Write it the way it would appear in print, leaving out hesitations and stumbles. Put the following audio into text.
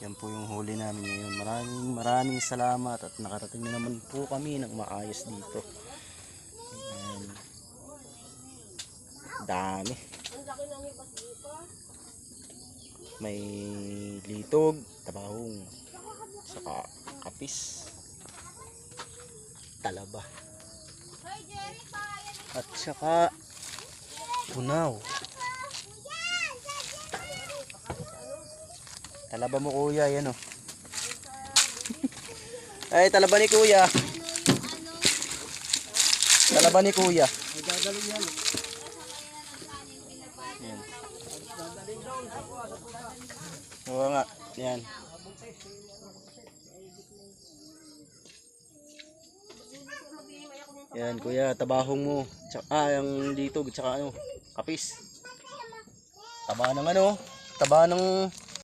Yan po yung huli namin ngayon. Maraming salamat at nakarating na naman po kami ng maayos dito. Ayan. Dami. May litog, tabahong, saka kapis, talaba, at saka tunaw. Talaba mo kuya, yan o. Ay, talaba ni kuya. Talaba ni kuya. Yan. Oo nga, yan. Yan kuya, tabahong mo. Tsaka, yung litog, tsaka ano, kapis. Taba ng ano, taba ng